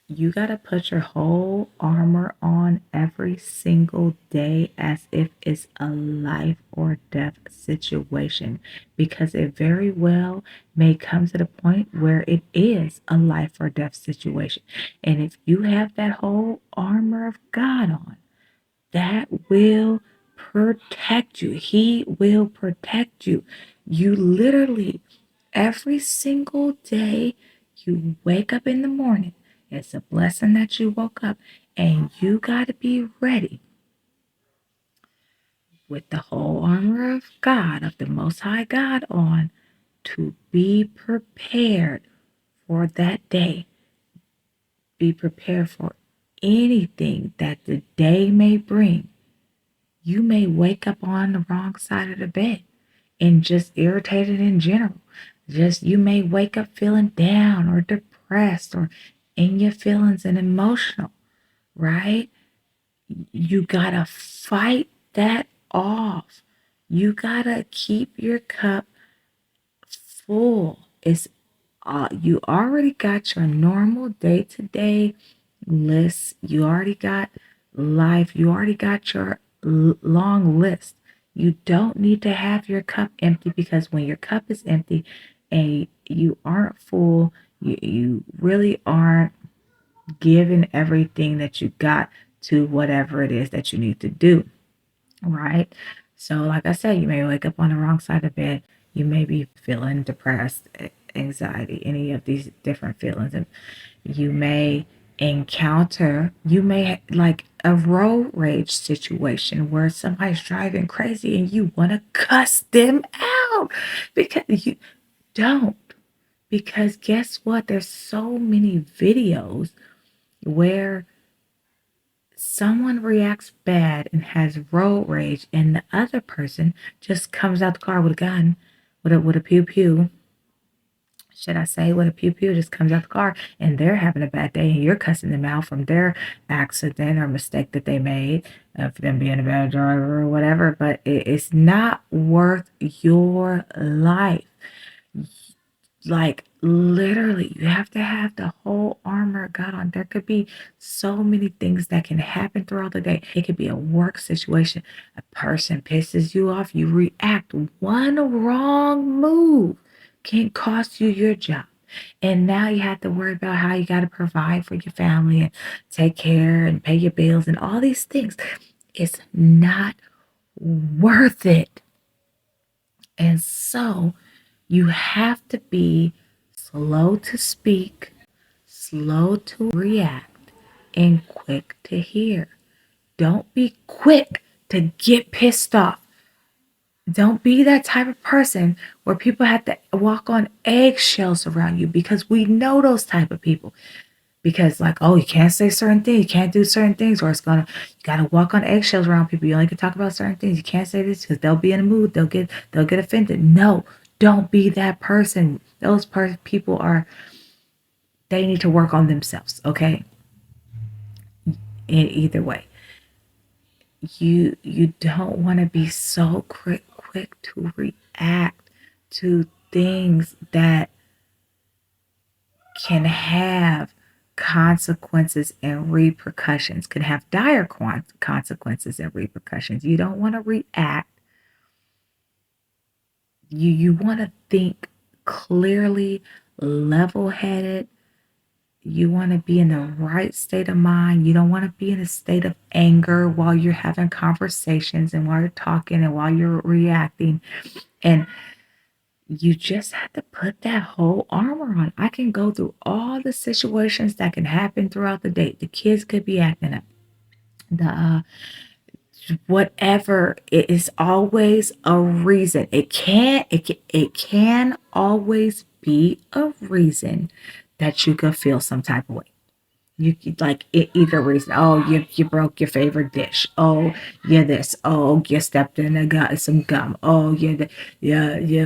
You got to put your whole armor on every single day as if it's a life or death situation, because it very well may come to the point where it is a life or death situation. And if you have that whole armor of God on, that will protect you. He will protect you. You literally, every single day, you wake up in the morning. It's a blessing that you woke up, and you got to be ready with the whole armor of God, of the Most High God on, to be prepared for that day. Be prepared for anything that the day may bring. You may wake up on the wrong side of the bed and just irritated in general. Just you may wake up feeling down or depressed or in your feelings and emotional, right? You gotta fight that off. You gotta keep your cup full. It's you already got your normal day-to-day list. You already got life. You already got your long list. You don't need to have your cup empty, because when your cup is empty and you aren't full, you really aren't giving everything that you got to whatever it is that you need to do, right? So, like I said, you may wake up on the wrong side of bed. You may be feeling depressed, anxiety, any of these different feelings. And you may you may like a road rage situation where somebody's driving crazy and you want to cuss them out, because you don't. Because guess what? There's so many videos where someone reacts bad and has road rage, and the other person just comes out the car with a gun, with a pew pew. Should I say with a pew pew, just comes out the car, and they're having a bad day, and you're cussing them out from their accident or mistake that they made, of them being a bad driver or whatever. But it's not worth your life. Like literally, you have to have the whole armor of God on. There could be so many things that can happen throughout the day. It could be a work situation. A person pisses you off, you react. One wrong move can cost you your job. And now you have to worry about how you got to provide for your family and take care and pay your bills and all these things. It's not worth it. And so you have to be slow to speak, slow to react, and quick to hear. Don't be quick to get pissed off. Don't be that type of person where people have to walk on eggshells around you, because we know those type of people. Because like, oh, you can't say certain things, you can't do certain things, or you gotta walk on eggshells around people. You only can talk about certain things. You can't say this because they'll be in a mood. They'll get offended. No, don't be that person. Those people they need to work on themselves. Okay, in either way, you don't want to be so quick to react to things that can have consequences and repercussions, can have dire consequences and repercussions. You don't want to react. You want to think clearly, level-headed. You want to be in the right state of mind. You don't want to be in a state of anger while you're having conversations and while you're talking and while you're reacting. And you just have to put that whole armor on. I can go through all the situations that can happen throughout the day. The kids could be acting up. The whatever. It is always a reason. It can always be a reason that you could feel some type of way. You could like it either reason. Oh, you broke your favorite dish. Oh, yeah, this. Oh, you stepped in some gum. Oh, you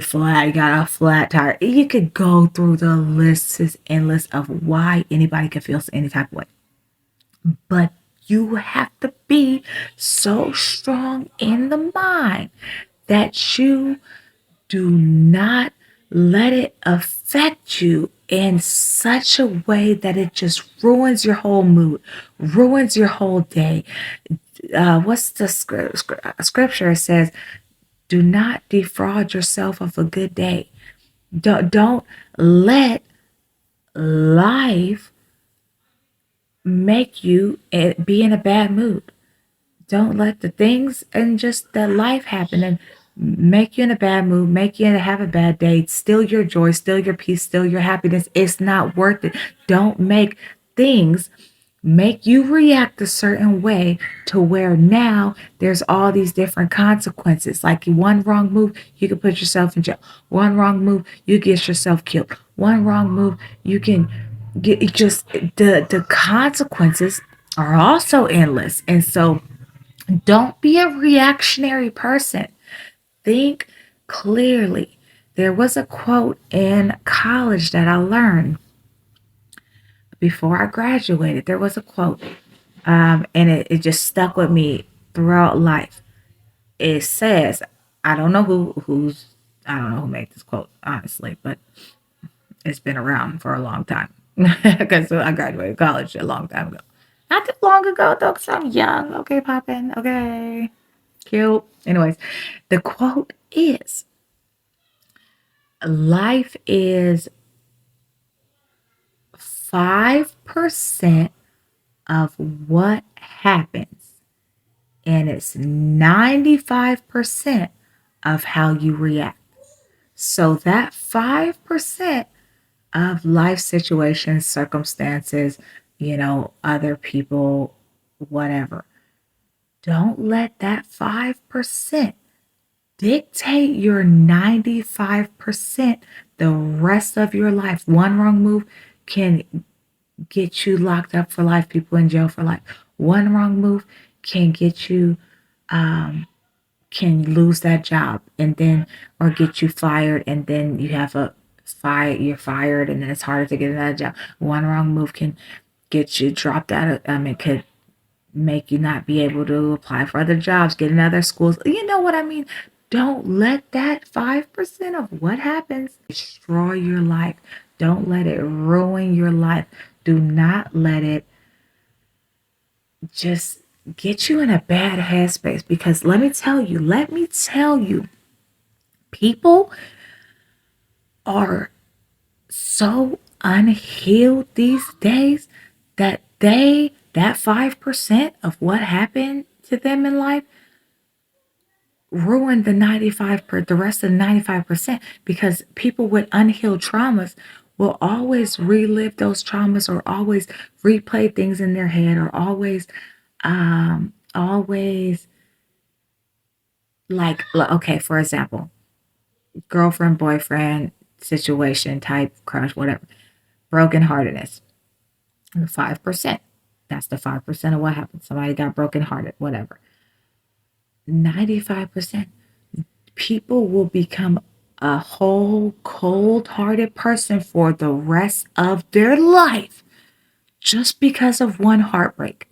flat. You got a flat tire. You could go through the lists and lists of why anybody could feel any type of way. But you have to be so strong in the mind that you do not let it affect you in such a way that it just ruins your whole mood, ruins your whole day. What's the scripture? It says, do not defraud yourself of a good day. Don't let life make you be in a bad mood. Don't let the things and just that life happen and make you in a bad mood, make you have a bad day, steal your joy, steal your peace, steal your happiness. It's not worth it. Don't make things make you react a certain way to where now there's all these different consequences. Like one wrong move, you can put yourself in jail. One wrong move, you get yourself killed. One wrong move, you can get just the consequences are also endless. And so don't be a reactionary person. Think clearly. There was a quote in college that I learned before I graduated. There was a quote, and it just stuck with me throughout life. It says, I don't know I don't know who made this quote, honestly, but it's been around for a long time because I graduated college a long time ago. Not too long ago, though, because I'm young. Okay, poppin'. Okay. Cute. Anyways, the quote is, life is 5% of what happens, and it's 95% of how you react. So that 5% of life situations, circumstances, other people, whatever, don't let that 5% dictate your 95% the rest of your life. One wrong move can get you locked up for life, people in jail for life. One wrong move can get you can lose that job and then or get you fired, and then you have you're fired, and then it's harder to get another job. One wrong move can get you dropped out of it could make you not be able to apply for other jobs, get in other schools. You know what I mean? Don't let that 5% of what happens destroy your life. Don't let it ruin your life. Do not let it just get you in a bad headspace, because let me tell you, people are so unhealed these days that that 5% of what happened to them in life ruined the rest of the 95%, because people with unhealed traumas will always relive those traumas, or always replay things in their head, or always like, okay, for example, girlfriend, boyfriend situation, type, crush, whatever, brokenheartedness, 5%. That's the 5% of what happened. Somebody got brokenhearted, whatever. 95%. People will become a whole cold-hearted person for the rest of their life just because of one heartbreak.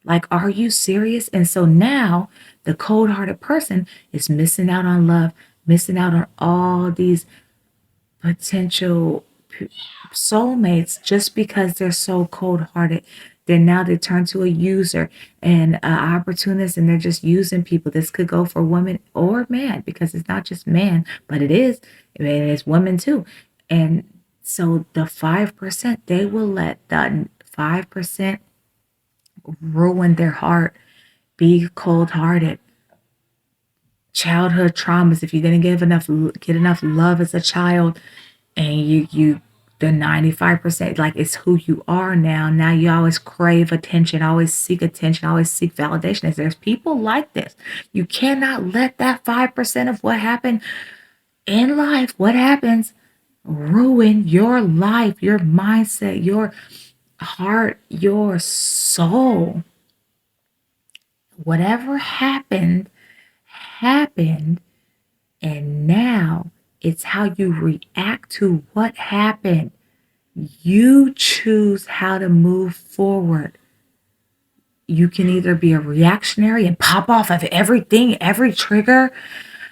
Like, are you serious? And so now the cold-hearted person is missing out on love, missing out on all these potential soulmates just because they're so cold-hearted. They turn to a user and an opportunist, and they're just using people. This could go for women or man, because it's not just man, but it is. I mean, it's women too. And so the 5%, they will let the 5% ruin their heart, be cold-hearted. Childhood traumas. If you didn't get enough love as a child, and you the 95%, like, it's who you are now. Now you always crave attention, always seek attention, always seek validation. There's people like this. You cannot let that 5% of what happened in life, what happens, ruin your life, your mindset, your heart, your soul. Whatever happened, and now it's how you react to what happened. You choose how to move forward. You can either be a reactionary and pop off of everything, every trigger,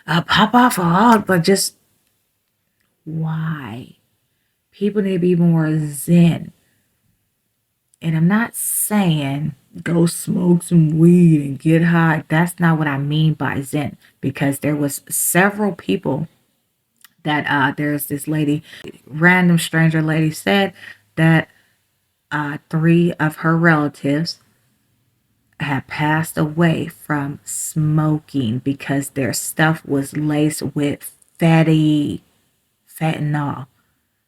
pop off, but just why? People need to be more zen. And I'm not saying go smoke some weed and get high. That's not what I mean by zen, because there was several people that there's this lady, random stranger lady, said that three of her relatives had passed away from smoking because their stuff was laced with fentanyl.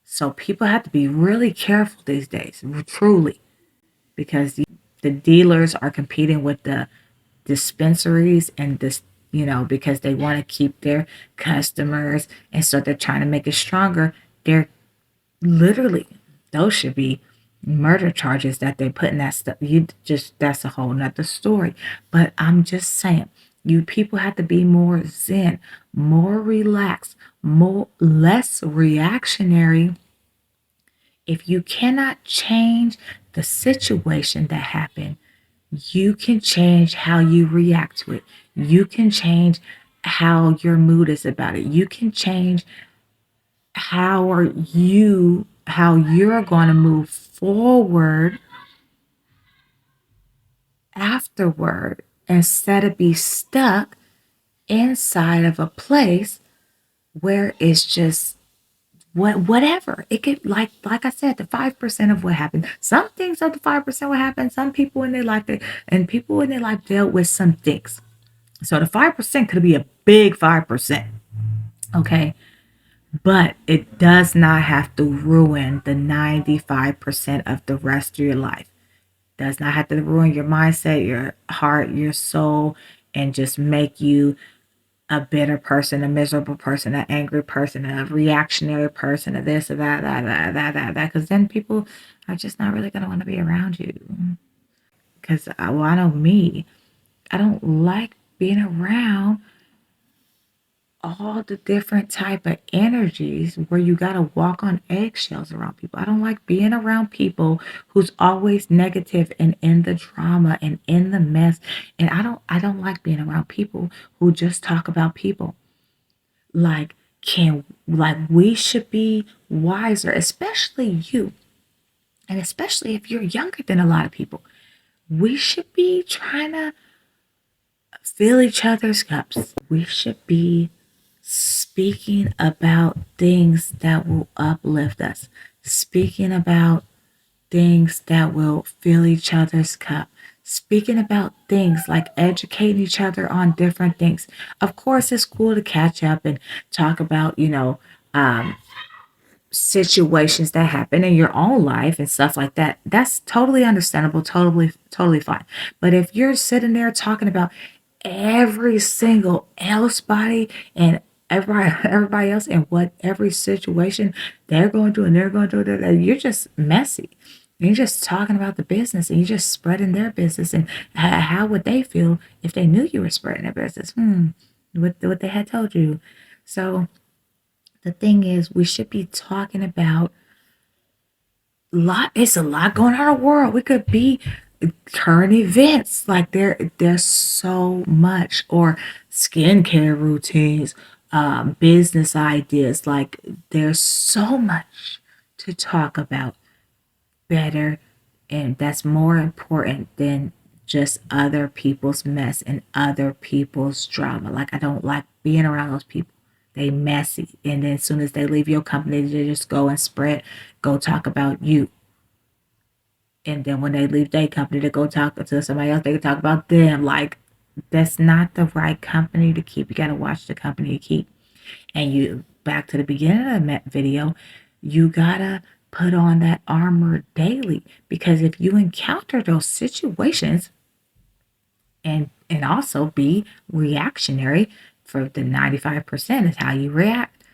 So people have to be really careful these days, truly, because the dealers are competing with the dispensaries and this, because they want to keep their customers, and so they're trying to make it stronger. They're literally, those should be murder charges that they put in that stuff. You just, that's a whole nother story. But I'm just saying, you people have to be more zen, more relaxed, more less reactionary. If you cannot change the situation that happened, you can change how you react to it. You can change how your mood is about it. You can change how you're going to move forward afterward, instead of be stuck inside of a place where it's just whatever. It could, like I said, the 5% of what happened. Some things are the 5% what happened. Some people in their life, and people in their life dealt with some things. So the 5% could be a big 5%. Okay. But it does not have to ruin the 95% of the rest of your life. Does not have to ruin your mindset, your heart, your soul, and just make you a bitter person, a miserable person, an angry person, a reactionary person, a this, a that. Because then people are just not really going to want to be around you. Because, well, I know me, I don't like being around all the different type of energies where you got to walk on eggshells around people. I don't like being around people who's always negative and in the drama and in the mess. And I don't like being around people who just talk about people. Like we should be wiser, especially you, and especially if you're younger than a lot of people. We should be trying to fill each other's cups. We should be speaking about things that will uplift us, speaking about things that will fill each other's cup, speaking about things like educating each other on different things. Of course, it's cool to catch up and talk about, situations that happen in your own life and stuff like that. That's totally understandable, totally fine. But if you're sitting there talking about every single else body and everybody else and what every situation they're going through and they're going through, you're just messy. You're just talking about the business and you're just spreading their business. And how would they feel if they knew you were spreading their business? What they had told you. So the thing is, we should be talking about it's a lot going on in the world. We could be current events, like there's so much, or skincare routines, business ideas. Like there's so much to talk about, better, and that's more important than just other people's mess and other people's drama. Like I don't like being around those people. They messy, and then as soon as they leave your company, they just go talk about you. And then when they leave their company to go talk to somebody else, they can talk about them. Like that's not the right company to keep. You got to watch the company you keep. And you, back to the beginning of the video, you gotta put on that armor daily, because if you encounter those situations, and also be reactionary, for the 95% is how you react.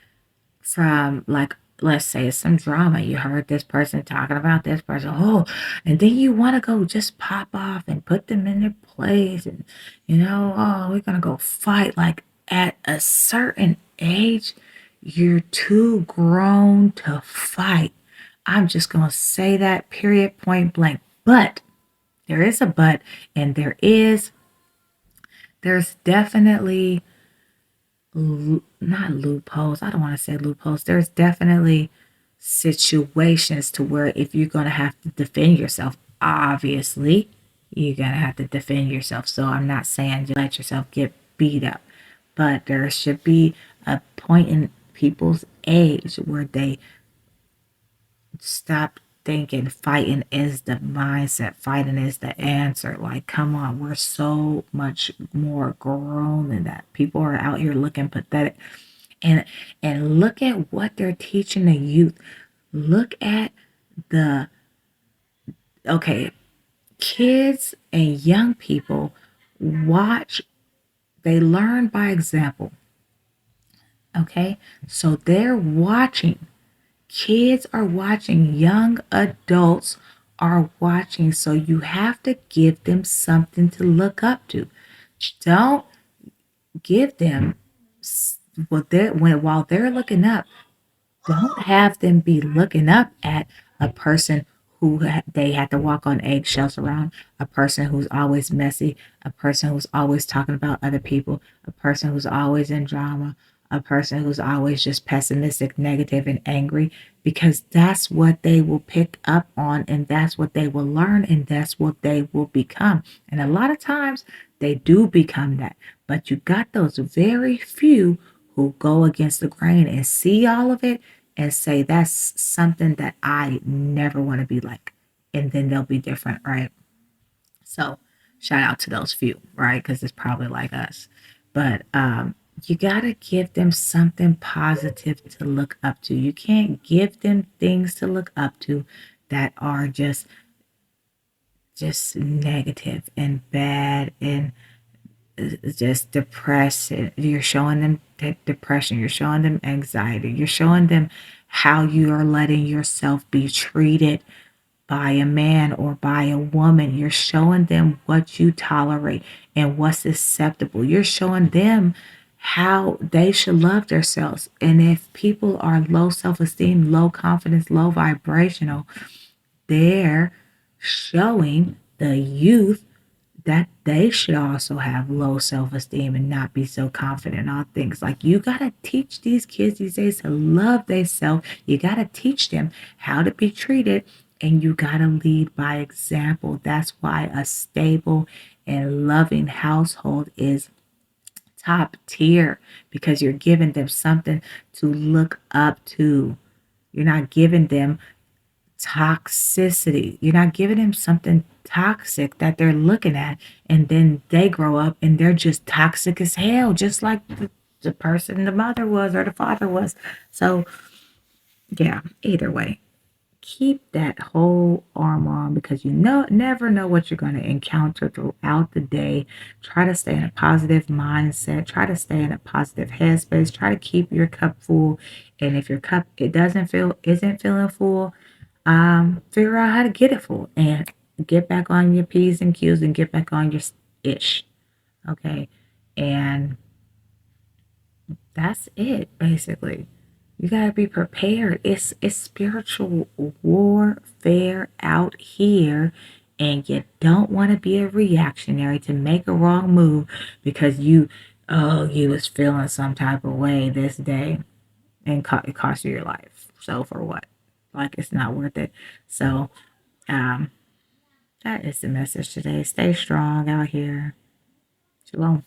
From, like, let's say it's some drama, you heard this person talking about this person, and then you want to go just pop off and put them in their place, and we're gonna go fight. Like at a certain age, you're too grown to fight. I'm just gonna say that, period, point blank. But there is a but, and there's definitely not loopholes. I don't want to say loopholes. There's definitely situations to where if you're going to have to defend yourself, obviously, you're going to have to defend yourself. So I'm not saying just let yourself get beat up, but there should be a point in people's age where they stop thinking fighting is the mindset, fighting is the answer. Like, come on, we're so much more grown than that. People are out here looking pathetic. And look at what they're teaching the youth. Look at the okay, kids and young people watch, they learn by example. Okay? So they're watching. Kids are watching, young adults are watching. So you have to give them something to look up to. Don't give them what they're while they're looking up. Don't have them be looking up at a person who they had to walk on eggshells around, a person who's always messy, a person who's always talking about other people, a person who's always in drama, a person who's always just pessimistic, negative, and angry, because that's what they will pick up on, and that's what they will learn, and that's what they will become. And a lot of times they do become that, but you got those very few who go against the grain and see all of it and say, that's something that I never want to be like. And then they'll be different, right? So shout out to those few, right? Because it's probably like us. But you got to give them something positive to look up to. You can't give them things to look up to that are just negative and bad and just depressed. You're showing them depression. You're showing them anxiety. You're showing them how you are letting yourself be treated by a man or by a woman. You're showing them what you tolerate and what's acceptable. You're showing them how they should love themselves. And if people are low self-esteem, low confidence, low vibrational, they're showing the youth that they should also have low self-esteem and not be so confident in all things. Like, you got to teach these kids these days to love themselves. You got to teach them how to be treated, and you got to lead by example. That's why a stable and loving household is top tier, because you're giving them something to look up to. You're not giving them toxicity. You're not giving them something toxic that they're looking at, and then they grow up and they're just toxic as hell, just like the person the mother was or the father was. So, yeah, either way, keep that whole arm on, because you never know what you're going to encounter throughout the day. Try to stay in a positive mindset. Try to stay in a positive headspace. Try to keep your cup full. And if your cup isn't feeling full, figure out how to get it full and get back on your P's and Q's and get back on your ish. Okay. And that's it, basically. You gotta be prepared. It's spiritual warfare out here, and you don't want to be a reactionary to make a wrong move because you was feeling some type of way this day, and it cost you your life. So for what? Like, it's not worth it. So um that is the message today. Stay strong out here. Shalom.